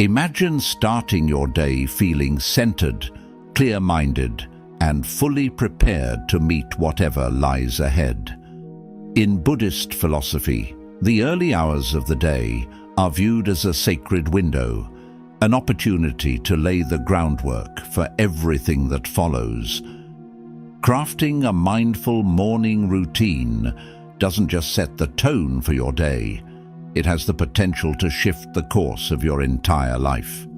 Imagine starting your day feeling centered, clear-minded, and fully prepared to meet whatever lies ahead. In Buddhist philosophy, the early hours of the day are viewed as a sacred window, an opportunity to lay the groundwork for everything that follows. Crafting a mindful morning routine doesn't just set the tone for your day, it has the potential to shift the course of your entire life.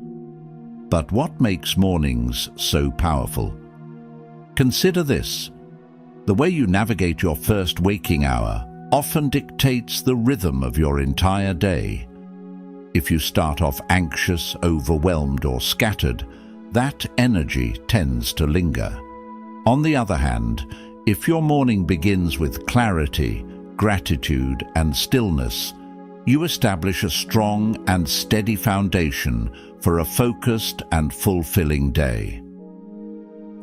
But what makes mornings so powerful? Consider this. The way you navigate your first waking hour often dictates the rhythm of your entire day. If you start off anxious, overwhelmed, or scattered, that energy tends to linger. On the other hand, if your morning begins with clarity, gratitude, and stillness, you establish a strong and steady foundation for a focused and fulfilling day.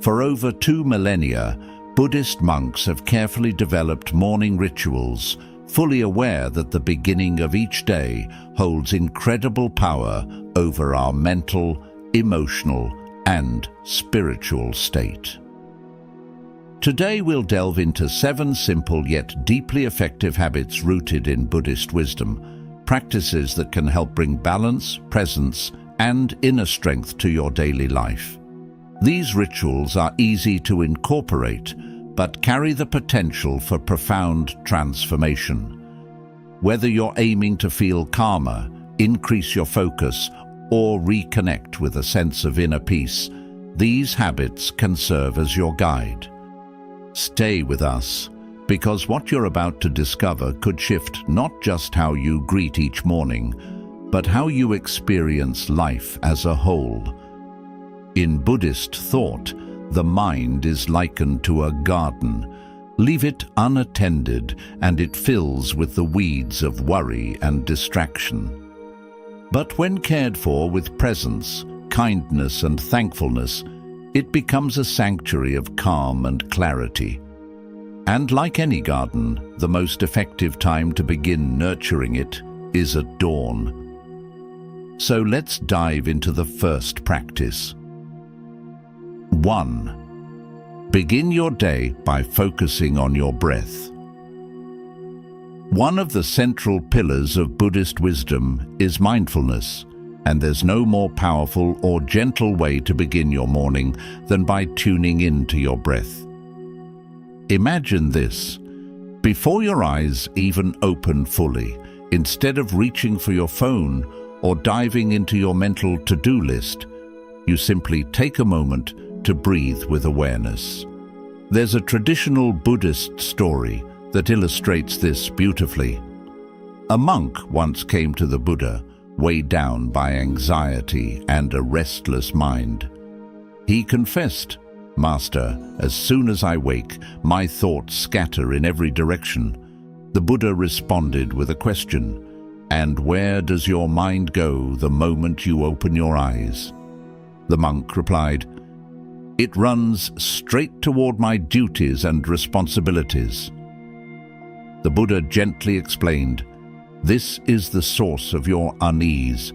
For over 2 millennia, Buddhist monks have carefully developed morning rituals, fully aware that the beginning of each day holds incredible power over our mental, emotional, and spiritual state. Today we'll delve into 7 simple yet deeply effective habits rooted in Buddhist wisdom, practices that can help bring balance, presence, and inner strength to your daily life. These rituals are easy to incorporate, but carry the potential for profound transformation. Whether you're aiming to feel calmer, increase your focus, or reconnect with a sense of inner peace, these habits can serve as your guide. Stay with us, because what you're about to discover could shift not just how you greet each morning, but how you experience life as a whole. In Buddhist thought, the mind is likened to a garden. Leave it unattended, and it fills with the weeds of worry and distraction. But when cared for with presence, kindness, and thankfulness, it becomes a sanctuary of calm and clarity. And like any garden, the most effective time to begin nurturing it is at dawn. So let's dive into the first practice. 1. Begin your day by focusing on your breath. One of the central pillars of Buddhist wisdom is mindfulness, and there's no more powerful or gentle way to begin your morning than by tuning into your breath. Imagine this. Before your eyes even open fully, instead of reaching for your phone or diving into your mental to-do list, you simply take a moment to breathe with awareness. There's a traditional Buddhist story that illustrates this beautifully. A monk once came to the Buddha, weighed down by anxiety and a restless mind. He confessed, "Master, as soon as I wake, my thoughts scatter in every direction." The Buddha responded with a question, "And where does your mind go the moment you open your eyes?" The monk replied, "It runs straight toward my duties and responsibilities." The Buddha gently explained, "This is the source of your unease.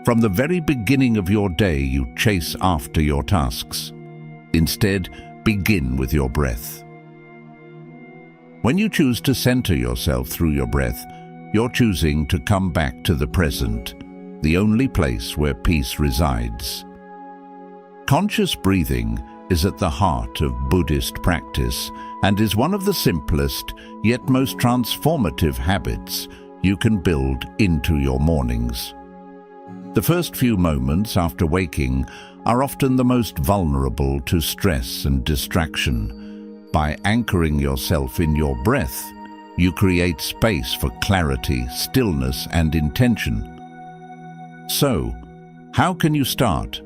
From the very beginning of your day, you chase after your tasks. Instead, begin with your breath." When you choose to center yourself through your breath, you're choosing to come back to the present, the only place where peace resides. Conscious breathing is at the heart of Buddhist practice and is one of the simplest yet most transformative habits you can build into your mornings. The first few moments after waking are often the most vulnerable to stress and distraction. By anchoring yourself in your breath, you create space for clarity, stillness, and intention. So, how can you start?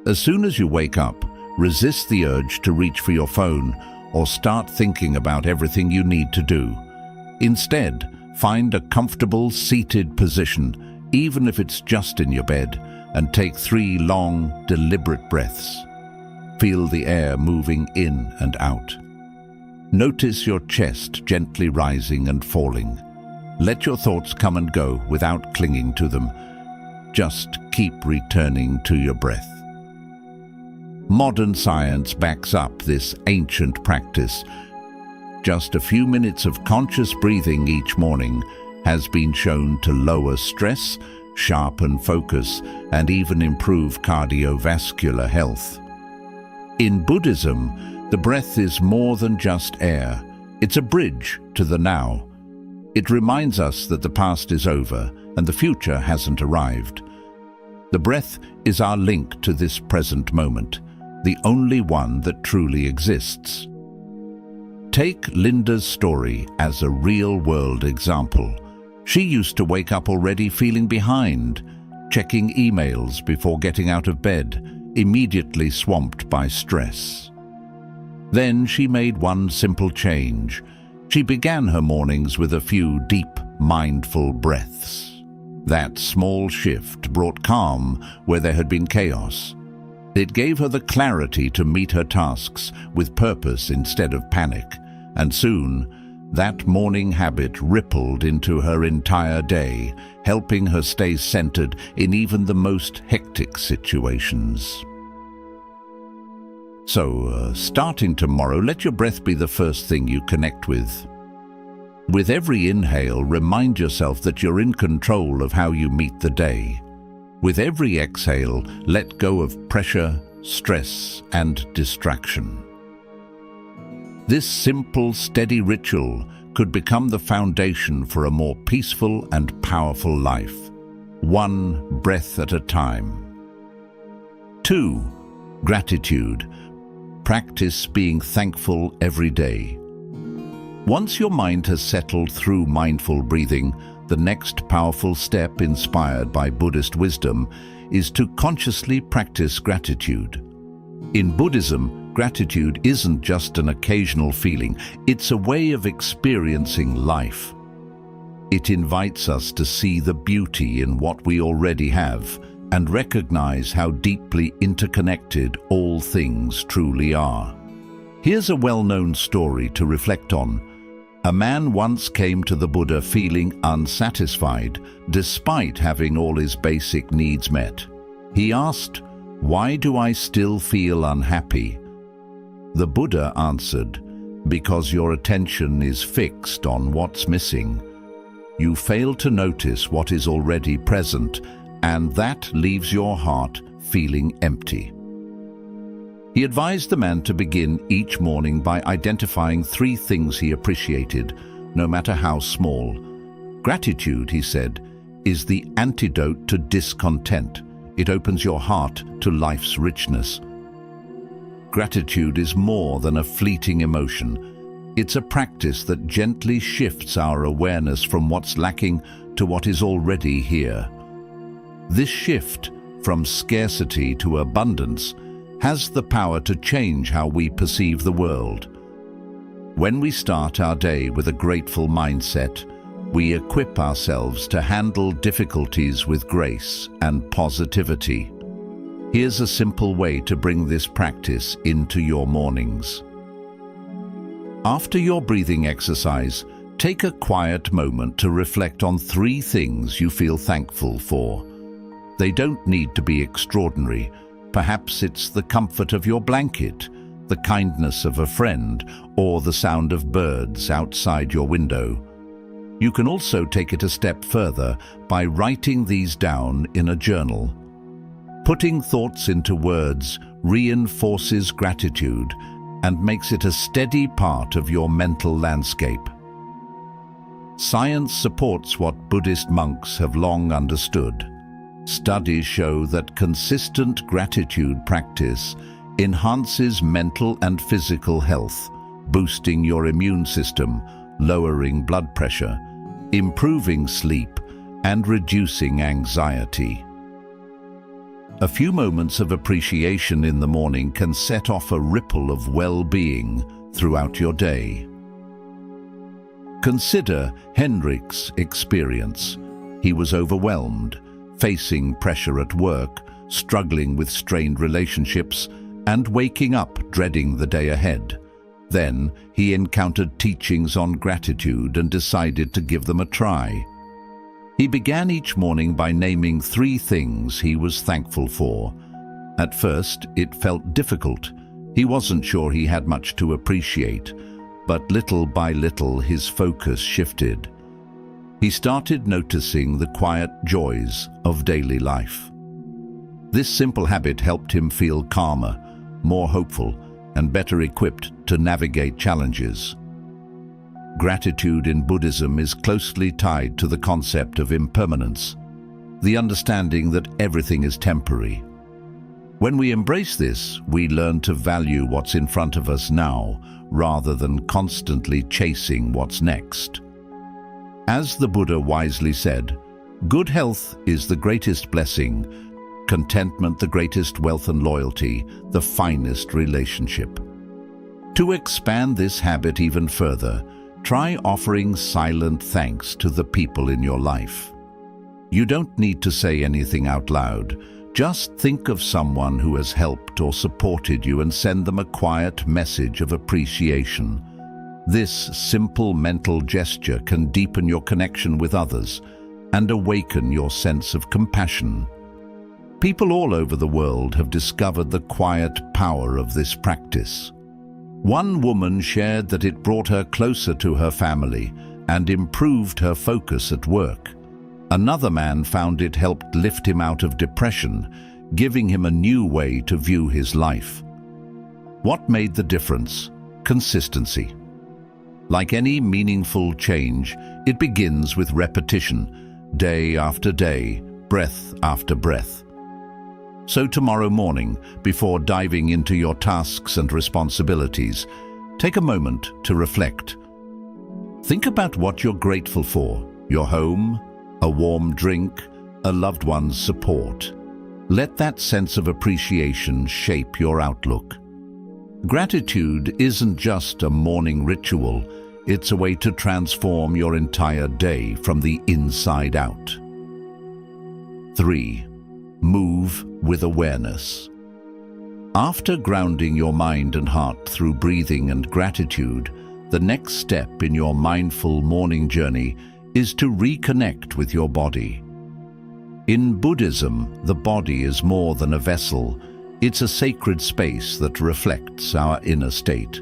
As soon as you wake up, resist the urge to reach for your phone or start thinking about everything you need to do. Instead, find a comfortable seated position, even if it's just in your bed, and take 3 long, deliberate breaths. Feel the air moving in and out. Notice your chest gently rising and falling. Let your thoughts come and go without clinging to them. Just keep returning to your breath. Modern science backs up this ancient practice. Just a few minutes of conscious breathing each morning has been shown to lower stress, sharpen focus, and even improve cardiovascular health. In Buddhism, the breath is more than just air. It's a bridge to the now. It reminds us that the past is over and the future hasn't arrived. The breath is our link to this present moment, the only one that truly exists. Take Linda's story as a real-world example. She used to wake up already feeling behind, checking emails before getting out of bed, immediately swamped by stress. Then she made one simple change. She began her mornings with a few deep, mindful breaths. That small shift brought calm where there had been chaos. It gave her the clarity to meet her tasks with purpose instead of panic, and soon that morning habit rippled into her entire day, helping her stay centered in even the most hectic situations. So, starting tomorrow, let your breath be the first thing you connect with. With every inhale, remind yourself that you're in control of how you meet the day. With every exhale, let go of pressure, stress, and distraction. This simple, steady ritual could become the foundation for a more peaceful and powerful life, one breath at a time. 2. Gratitude. Practice being thankful every day. Once your mind has settled through mindful breathing, the next powerful step, inspired by Buddhist wisdom, is to consciously practice gratitude. In Buddhism, gratitude isn't just an occasional feeling, it's a way of experiencing life. It invites us to see the beauty in what we already have and recognize how deeply interconnected all things truly are. Here's a well-known story to reflect on. A man once came to the Buddha feeling unsatisfied, despite having all his basic needs met. He asked, "Why do I still feel unhappy?" The Buddha answered, "Because your attention is fixed on what's missing. You fail to notice what is already present, and that leaves your heart feeling empty." He advised the man to begin each morning by identifying 3 things he appreciated, no matter how small. Gratitude, he said, is the antidote to discontent. It opens your heart to life's richness. Gratitude is more than a fleeting emotion. It's a practice that gently shifts our awareness from what's lacking to what is already here. This shift from scarcity to abundance has the power to change how we perceive the world. When we start our day with a grateful mindset, we equip ourselves to handle difficulties with grace and positivity. Here's a simple way to bring this practice into your mornings. After your breathing exercise, take a quiet moment to reflect on 3 things you feel thankful for. They don't need to be extraordinary. Perhaps it's the comfort of your blanket, the kindness of a friend, or the sound of birds outside your window. You can also take it a step further by writing these down in a journal. Putting thoughts into words reinforces gratitude and makes it a steady part of your mental landscape. Science supports what Buddhist monks have long understood. Studies show that consistent gratitude practice enhances mental and physical health, boosting your immune system, lowering blood pressure, improving sleep, and reducing anxiety. A few moments of appreciation in the morning can set off a ripple of well-being throughout your day. Consider Henrik's experience. He was overwhelmed, facing pressure at work, struggling with strained relationships, and waking up dreading the day ahead. Then he encountered teachings on gratitude and decided to give them a try. He began each morning by naming 3 things he was thankful for. At first, it felt difficult. He wasn't sure he had much to appreciate, but little by little his focus shifted. He started noticing the quiet joys of daily life. This simple habit helped him feel calmer, more hopeful, and better equipped to navigate challenges. Gratitude in Buddhism is closely tied to the concept of impermanence, the understanding that everything is temporary. When we embrace this, we learn to value what's in front of us now, rather than constantly chasing what's next. As the Buddha wisely said, good health is the greatest blessing, contentment the greatest wealth, and loyalty the finest relationship. To expand this habit even further, try offering silent thanks to the people in your life. You don't need to say anything out loud. Just think of someone who has helped or supported you and send them a quiet message of appreciation. This simple mental gesture can deepen your connection with others and awaken your sense of compassion. People all over the world have discovered the quiet power of this practice. One woman shared that it brought her closer to her family and improved her focus at work. Another man found it helped lift him out of depression, giving him a new way to view his life. What made the difference? Consistency. Like any meaningful change, it begins with repetition, day after day, breath after breath. So tomorrow morning, before diving into your tasks and responsibilities, take a moment to reflect. Think about what you're grateful for: your home, a warm drink, a loved one's support. Let that sense of appreciation shape your outlook. Gratitude isn't just a morning ritual, it's a way to transform your entire day from the inside out. 3. Move with awareness. After grounding your mind and heart through breathing and gratitude, the next step in your mindful morning journey is to reconnect with your body. In Buddhism, the body is more than a vessel. It's a sacred space that reflects our inner state.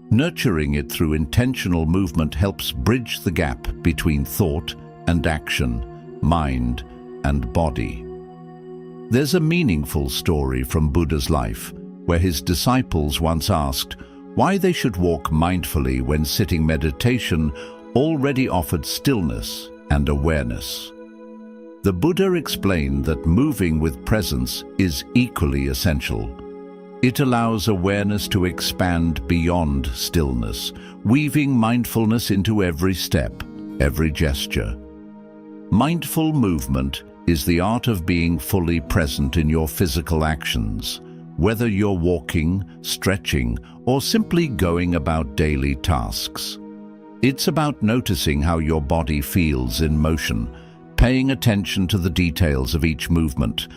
Nurturing it through intentional movement helps bridge the gap between thought and action, mind and body. There's a meaningful story from Buddha's life where his disciples once asked why they should walk mindfully when sitting meditation already offered stillness and awareness. The Buddha explained that moving with presence is equally essential. It allows awareness to expand beyond stillness, weaving mindfulness into every step, every gesture. Mindful movement is the art of being fully present in your physical actions, whether you're walking, stretching, or simply going about daily tasks. It's about noticing how your body feels in motion, paying attention to the details of each movement,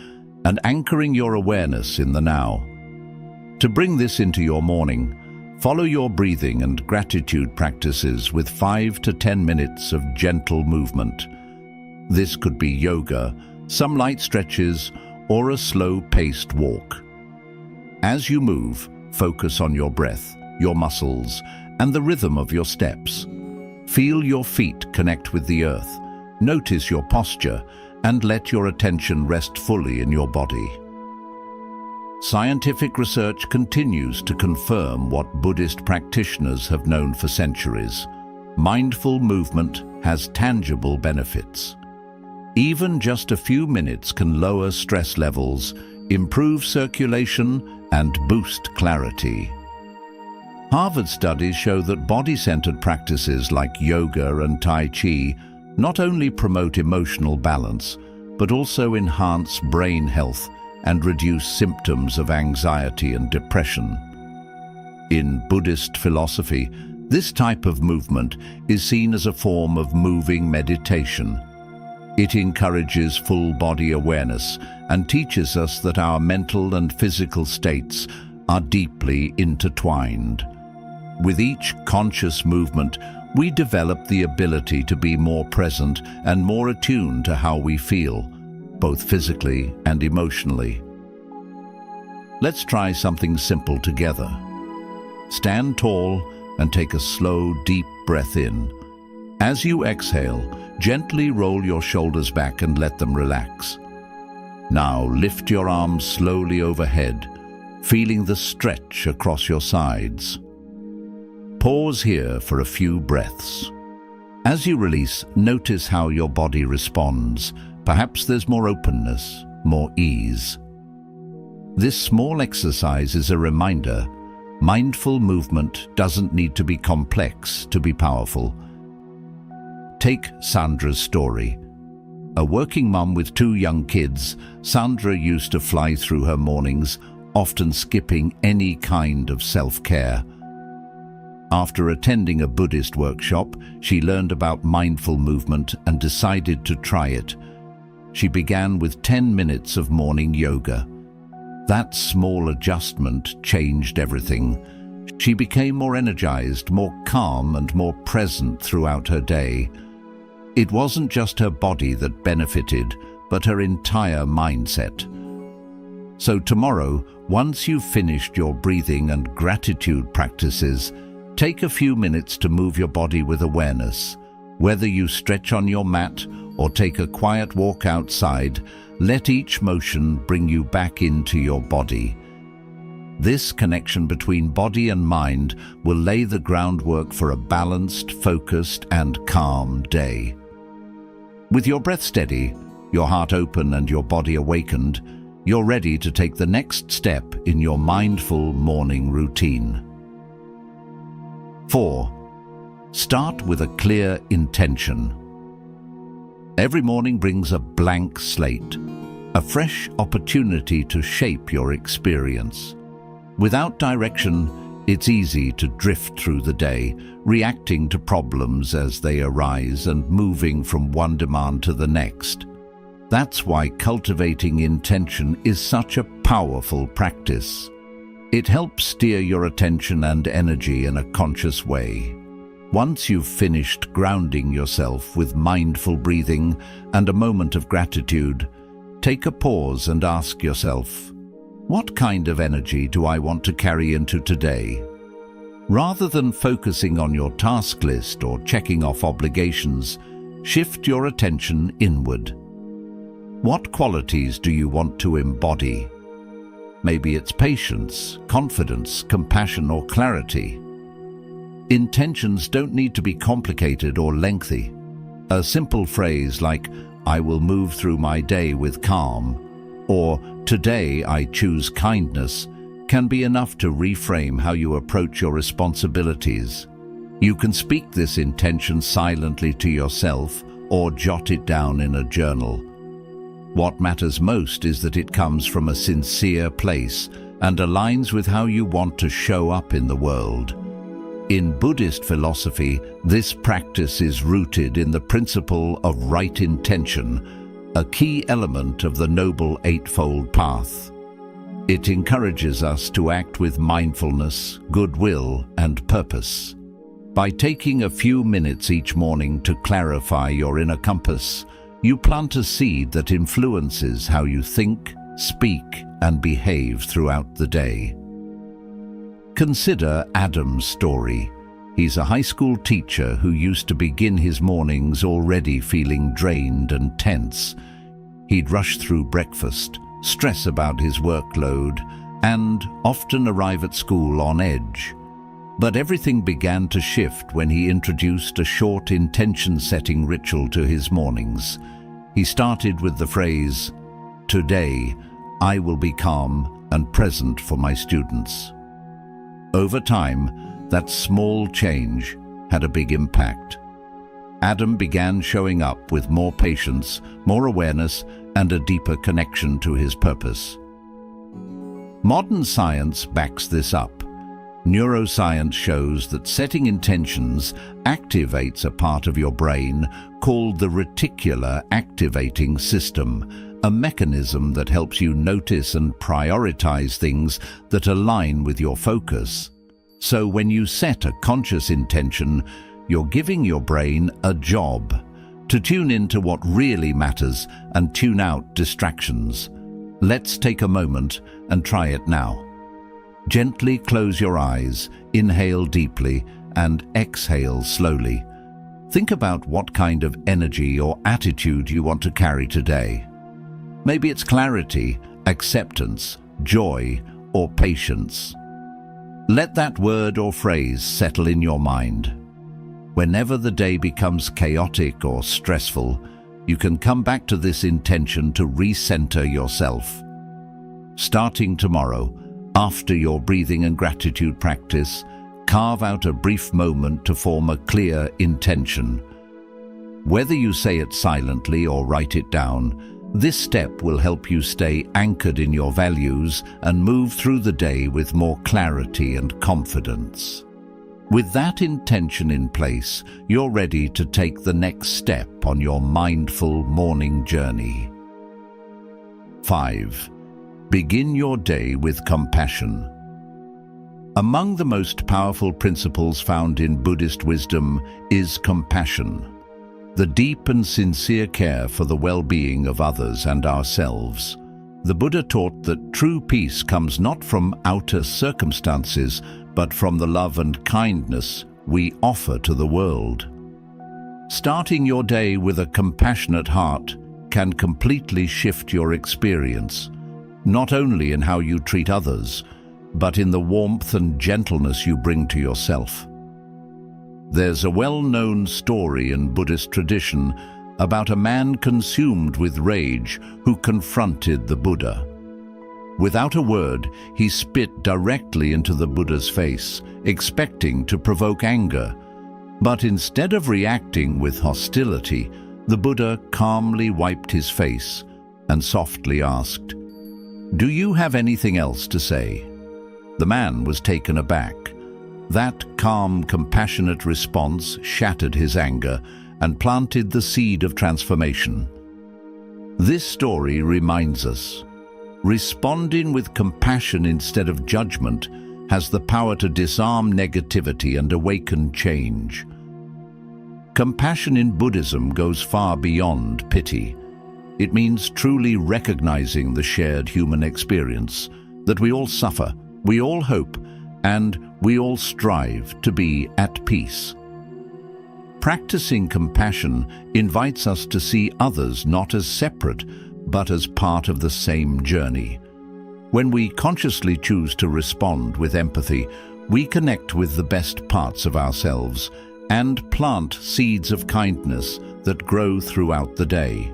and anchoring your awareness in the now. To bring this into your morning, follow your breathing and gratitude practices with 5 to 10 minutes of gentle movement. This could be yoga, some light stretches, or a slow-paced walk. As you move, focus on your breath, your muscles, and the rhythm of your steps. Feel your feet connect with the earth, notice your posture, and let your attention rest fully in your body. Scientific research continues to confirm what Buddhist practitioners have known for centuries. Mindful movement has tangible benefits. Even just a few minutes can lower stress levels, improve circulation, and boost clarity. Harvard studies show that body-centered practices like yoga and Tai Chi not only promote emotional balance, but also enhance brain health and reduce symptoms of anxiety and depression. In Buddhist philosophy, this type of movement is seen as a form of moving meditation. It encourages full body awareness and teaches us that our mental and physical states are deeply intertwined. With each conscious movement, we develop the ability to be more present and more attuned to how we feel, both physically and emotionally. Let's try something simple together. Stand tall and take a slow, deep breath in. As you exhale, gently roll your shoulders back and let them relax. Now lift your arms slowly overhead, feeling the stretch across your sides. Pause here for a few breaths. As you release, notice how your body responds. Perhaps there's more openness, more ease. This small exercise is a reminder: mindful movement doesn't need to be complex to be powerful. Take Sandra's story. A working mum with 2 young kids, Sandra used to fly through her mornings, often skipping any kind of self-care. After attending a Buddhist workshop, she learned about mindful movement and decided to try it. She began with 10 minutes of morning yoga. That small adjustment changed everything. She became more energized, more calm, and more present throughout her day. It wasn't just her body that benefited, but her entire mindset. So tomorrow, once you've finished your breathing and gratitude practices, take a few minutes to move your body with awareness. Whether you stretch on your mat or take a quiet walk outside, let each motion bring you back into your body. This connection between body and mind will lay the groundwork for a balanced, focused, and calm day. With your breath steady, your heart open, and your body awakened, you're ready to take the next step in your mindful morning routine. 4. Start with a clear intention. Every morning brings a blank slate, a fresh opportunity to shape your experience. Without direction, it's easy to drift through the day, reacting to problems as they arise and moving from one demand to the next. That's why cultivating intention is such a powerful practice. It helps steer your attention and energy in a conscious way. Once you've finished grounding yourself with mindful breathing and a moment of gratitude, take a pause and ask yourself, what kind of energy do I want to carry into today? Rather than focusing on your task list or checking off obligations, shift your attention inward. What qualities do you want to embody? Maybe it's patience, confidence, compassion, or clarity. Intentions don't need to be complicated or lengthy. A simple phrase like, "I will move through my day with calm," or "Today I choose kindness," can be enough to reframe how you approach your responsibilities. You can speak this intention silently to yourself or jot it down in a journal. What matters most is that it comes from a sincere place and aligns with how you want to show up in the world. In Buddhist philosophy, this practice is rooted in the principle of right intention, a key element of the Noble Eightfold Path. It encourages us to act with mindfulness, goodwill, and purpose. By taking a few minutes each morning to clarify your inner compass, you plant a seed that influences how you think, speak, and behave throughout the day. Consider Adam's story. He's a high school teacher who used to begin his mornings already feeling drained and tense. He'd rush through breakfast, stress about his workload, and often arrive at school on edge. But everything began to shift when he introduced a short intention-setting ritual to his mornings. He started with the phrase, "Today, I will be calm and present for my students." Over time, that small change had a big impact. Adam began showing up with more patience, more awareness, and a deeper connection to his purpose. Modern science backs this up. Neuroscience shows that setting intentions activates a part of your brain called the reticular activating system, a mechanism that helps you notice and prioritize things that align with your focus. So when you set a conscious intention, you're giving your brain a job to tune into what really matters and tune out distractions. Let's take a moment and try it now. Gently close your eyes, inhale deeply, and exhale slowly. Think about what kind of energy or attitude you want to carry today. Maybe it's clarity, acceptance, joy, or patience. Let that word or phrase settle in your mind. Whenever the day becomes chaotic or stressful, you can come back to this intention to recenter yourself. Starting tomorrow, after your breathing and gratitude practice, carve out a brief moment to form a clear intention. Whether you say it silently or write it down, this step will help you stay anchored in your values and move through the day with more clarity and confidence. With that intention in place, you're ready to take the next step on your mindful morning journey. 5. Begin your day with compassion. Among the most powerful principles found in Buddhist wisdom is compassion, the deep and sincere care for the well-being of others and ourselves. The Buddha taught that true peace comes not from outer circumstances, but from the love and kindness we offer to the world. Starting your day with a compassionate heart can completely shift your experience, not only in how you treat others, but in the warmth and gentleness you bring to yourself. There's a well-known story in Buddhist tradition about a man consumed with rage who confronted the Buddha. Without a word, he spit directly into the Buddha's face, expecting to provoke anger. But instead of reacting with hostility, the Buddha calmly wiped his face and softly asked, "Do you have anything else to say?" The man was taken aback. That calm, compassionate response shattered his anger and planted the seed of transformation. This story reminds us, responding with compassion instead of judgment has the power to disarm negativity and awaken change. Compassion in Buddhism goes far beyond pity. It means truly recognizing the shared human experience, that we all suffer, we all hope, and we all strive to be at peace. Practicing compassion invites us to see others not as separate, but as part of the same journey. When we consciously choose to respond with empathy, we connect with the best parts of ourselves and plant seeds of kindness that grow throughout the day.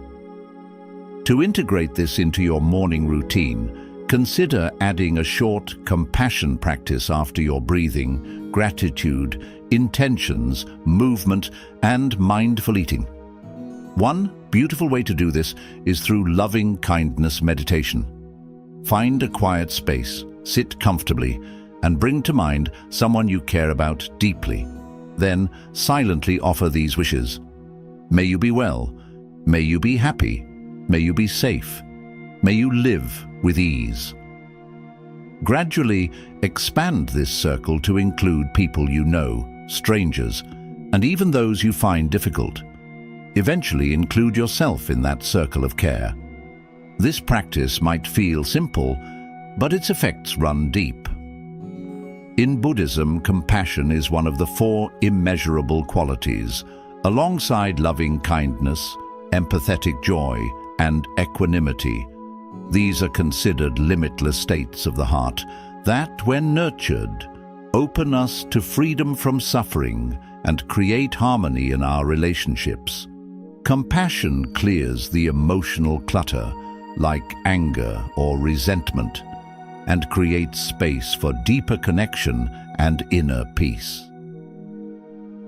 To integrate this into your morning routine, consider adding a short compassion practice after your breathing, gratitude, intentions, movement, and mindful eating. One beautiful way to do this is through loving kindness meditation. Find a quiet space, sit comfortably, and bring to mind someone you care about deeply. Then silently offer these wishes. May you be well. May you be happy. May you be safe. May you live with ease. Gradually expand this circle to include people you know, strangers, and even those you find difficult. Eventually include yourself in that circle of care. This practice might feel simple, but its effects run deep. In Buddhism, compassion is one of the 4 immeasurable qualities, alongside loving kindness, empathetic joy, and equanimity. These are considered limitless states of the heart that, when nurtured, open us to freedom from suffering and create harmony in our relationships. Compassion clears the emotional clutter, like anger or resentment, and creates space for deeper connection and inner peace.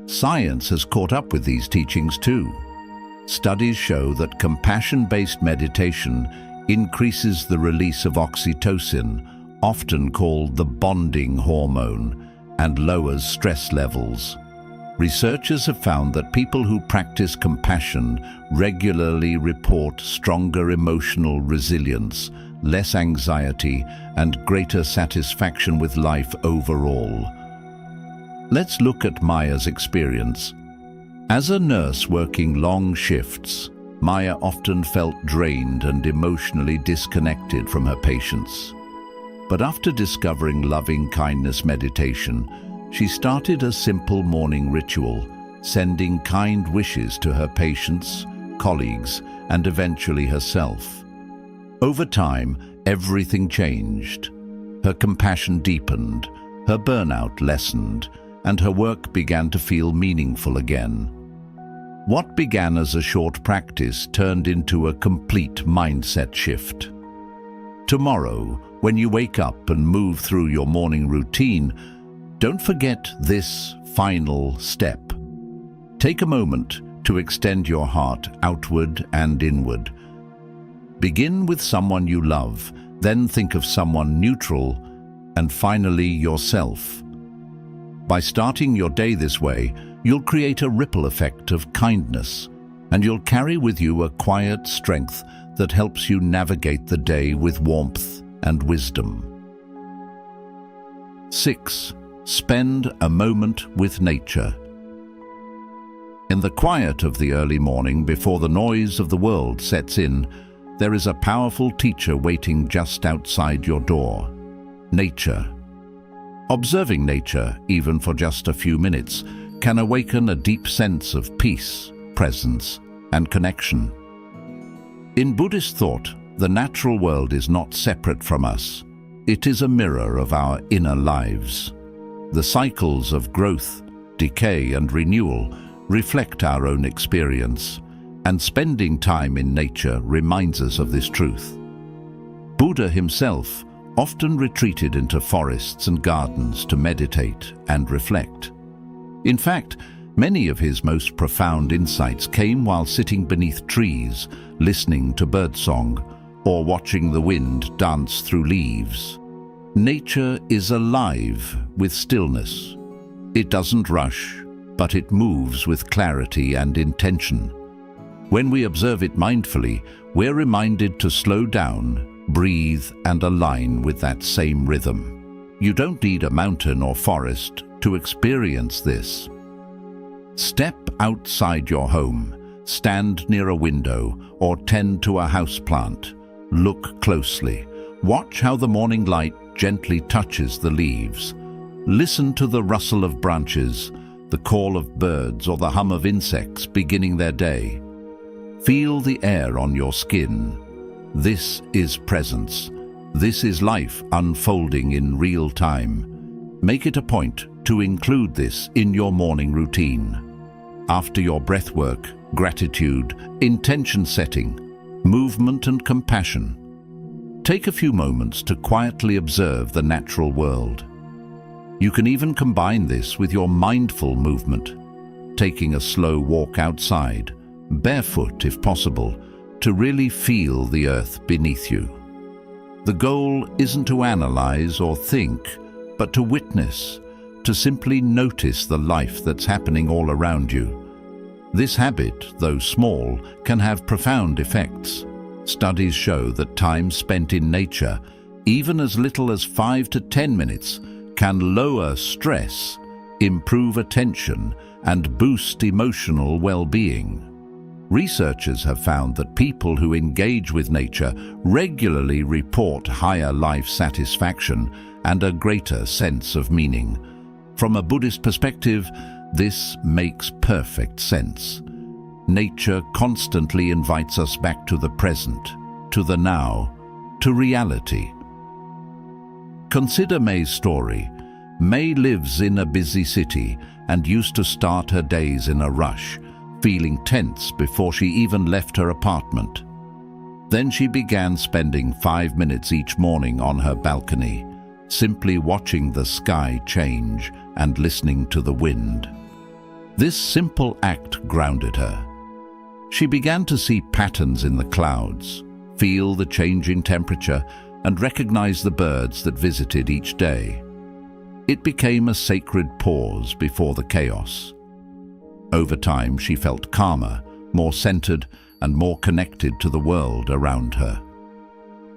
Science has caught up with these teachings too. Studies show that compassion-based meditation increases the release of oxytocin, often called the bonding hormone, and lowers stress levels. Researchers have found that people who practice compassion regularly report stronger emotional resilience, less anxiety, and greater satisfaction with life overall. Let's look at Maya's experience. As a nurse working long shifts, Maya often felt drained and emotionally disconnected from her patients. But after discovering loving kindness meditation, she started a simple morning ritual, sending kind wishes to her patients, colleagues, and eventually herself. Over time, everything changed. Her compassion deepened, her burnout lessened, and her work began to feel meaningful again. What began as a short practice turned into a complete mindset shift. Tomorrow, when you wake up and move through your morning routine, don't forget this final step. Take a moment to extend your heart outward and inward. Begin with someone you love, then think of someone neutral, and finally yourself. By starting your day this way, you'll create a ripple effect of kindness, and you'll carry with you a quiet strength that helps you navigate the day with warmth and wisdom. 6. Spend a moment with nature. In the quiet of the early morning, before the noise of the world sets in, there is a powerful teacher waiting just outside your door: nature. Observing nature, even for just a few minutes, can awaken a deep sense of peace, presence, and connection. In Buddhist thought, the natural world is not separate from us. It is a mirror of our inner lives. The cycles of growth, decay, and renewal reflect our own experience, and spending time in nature reminds us of this truth. Buddha himself often retreated into forests and gardens to meditate and reflect. In fact, many of his most profound insights came while sitting beneath trees, listening to birdsong, or watching the wind dance through leaves. Nature is alive with stillness. It doesn't rush, but it moves with clarity and intention. When we observe it mindfully, we're reminded to slow down, breathe, and align with that same rhythm. You don't need a mountain or forest to experience this. Step outside your home, stand near a window, or tend to a houseplant. Look closely. Watch how the morning light gently touches the leaves. Listen to the rustle of branches, the call of birds, or the hum of insects beginning their day. Feel the air on your skin. This is presence. This is life unfolding in real time. Make it a point to include this in your morning routine. After your breathwork, gratitude, intention setting, movement and compassion, take a few moments to quietly observe the natural world. You can even combine this with your mindful movement, taking a slow walk outside, barefoot if possible, to really feel the earth beneath you. The goal isn't to analyze or think, but to witness, to simply notice the life that's happening all around you. This habit, though small, can have profound effects. Studies show that time spent in nature, even as little as 5 to 10 minutes, can lower stress, improve attention, and boost emotional well-being. Researchers have found that people who engage with nature regularly report higher life satisfaction and a greater sense of meaning. From a Buddhist perspective, this makes perfect sense. Nature constantly invites us back to the present, to the now, to reality. Consider May's story. May lives in a busy city and used to start her days in a rush, feeling tense before she even left her apartment. Then she began spending 5 minutes each morning on her balcony, simply watching the sky change and listening to the wind. This simple act grounded her. She began to see patterns in the clouds, feel the changing temperature, and recognize the birds that visited each day. It became a sacred pause before the chaos. Over time, she felt calmer, more centered, and more connected to the world around her.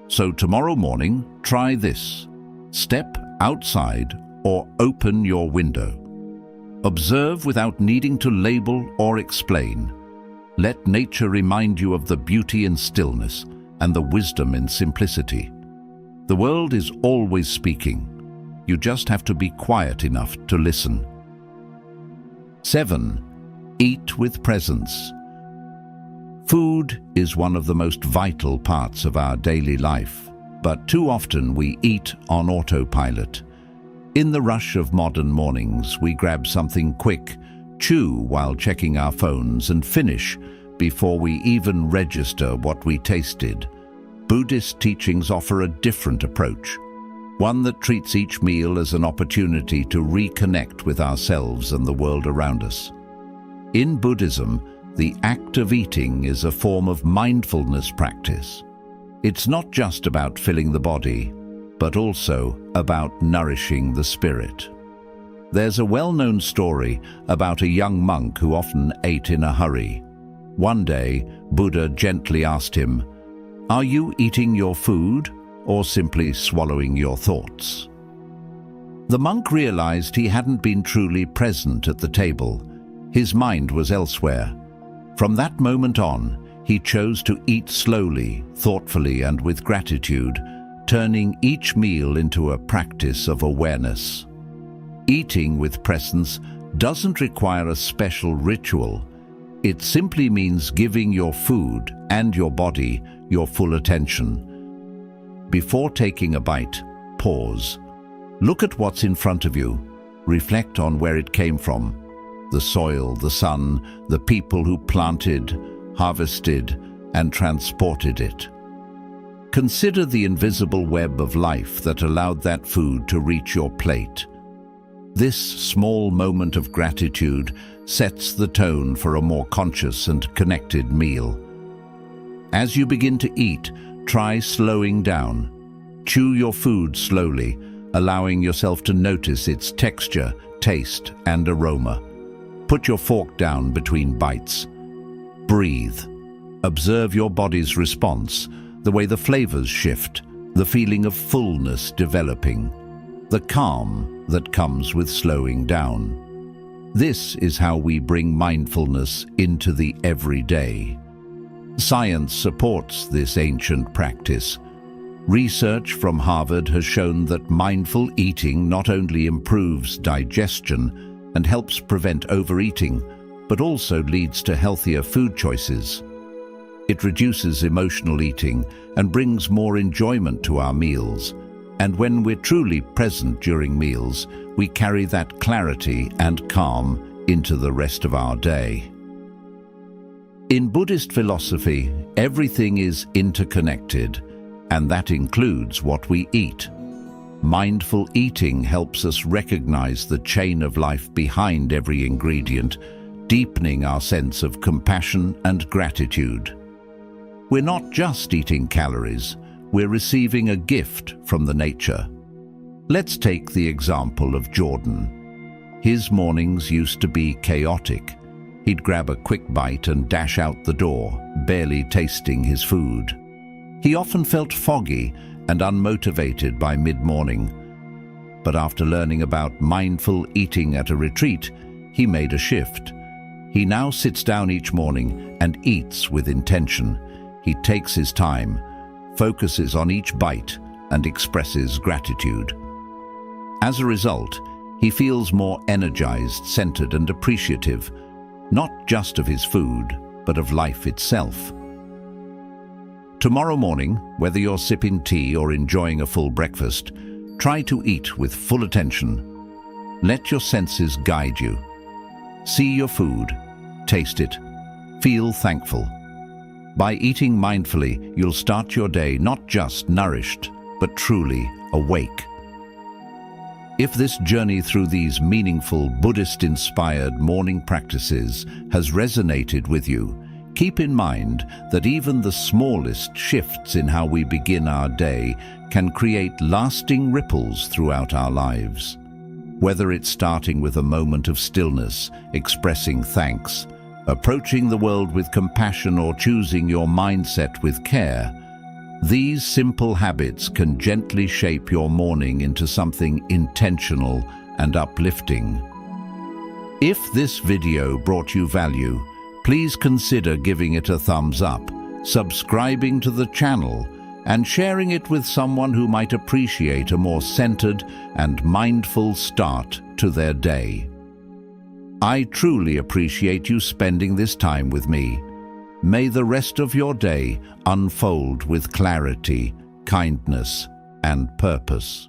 So tomorrow morning, try this. Step outside or open your window. Observe without needing to label or explain. Let nature remind you of the beauty in stillness and the wisdom in simplicity. The world is always speaking. You just have to be quiet enough to listen. 7. Eat with presence. Food is one of the most vital parts of our daily life, but too often we eat on autopilot. In the rush of modern mornings, we grab something quick, chew while checking our phones, and finish before we even register what we tasted. Buddhist teachings offer a different approach, one that treats each meal as an opportunity to reconnect with ourselves and the world around us. In Buddhism, the act of eating is a form of mindfulness practice. It's not just about filling the body, but also about nourishing the spirit. There's a well-known story about a young monk who often ate in a hurry. One day, Buddha gently asked him, "Are you eating your food or simply swallowing your thoughts?" The monk realized he hadn't been truly present at the table. His mind was elsewhere. From that moment on, he chose to eat slowly, thoughtfully, and with gratitude, turning each meal into a practice of awareness. Eating with presence doesn't require a special ritual. It simply means giving your food and your body your full attention. Before taking a bite, pause. Look at what's in front of you. Reflect on where it came from. The soil, the sun, the people who planted, harvested, and transported it. Consider the invisible web of life that allowed that food to reach your plate. This small moment of gratitude sets the tone for a more conscious and connected meal. As you begin to eat, try slowing down. Chew your food slowly, allowing yourself to notice its texture, taste, and aroma. Put your fork down between bites. Breathe. Observe your body's response, the way the flavors shift, the feeling of fullness developing, the calm that comes with slowing down. This is how we bring mindfulness into the everyday. Science supports this ancient practice. Research from Harvard has shown that mindful eating not only improves digestion and helps prevent overeating, but also leads to healthier food choices. It reduces emotional eating and brings more enjoyment to our meals. And when we're truly present during meals, we carry that clarity and calm into the rest of our day. In Buddhist philosophy, everything is interconnected, and that includes what we eat. Mindful eating helps us recognize the chain of life behind every ingredient, deepening our sense of compassion and gratitude. We're not just eating calories, we're receiving a gift from the nature. Let's take the example of Jordan. His mornings used to be chaotic. He'd grab a quick bite and dash out the door, barely tasting his food. He often felt foggy and unmotivated by mid-morning. But after learning about mindful eating at a retreat, he made a shift. He now sits down each morning and eats with intention. He takes his time, focuses on each bite, and expresses gratitude. As a result, he feels more energized, centered, and appreciative, not just of his food, but of life itself. Tomorrow morning, whether you're sipping tea or enjoying a full breakfast, try to eat with full attention. Let your senses guide you. See your food, taste it, feel thankful. By eating mindfully, you'll start your day not just nourished, but truly awake. If this journey through these meaningful Buddhist-inspired morning practices has resonated with you, keep in mind that even the smallest shifts in how we begin our day can create lasting ripples throughout our lives. Whether it's starting with a moment of stillness, expressing thanks, approaching the world with compassion, or choosing your mindset with care, these simple habits can gently shape your morning into something intentional and uplifting. If this video brought you value, please consider giving it a thumbs up, subscribing to the channel, and sharing it with someone who might appreciate a more centered and mindful start to their day. I truly appreciate you spending this time with me. May the rest of your day unfold with clarity, kindness, and purpose.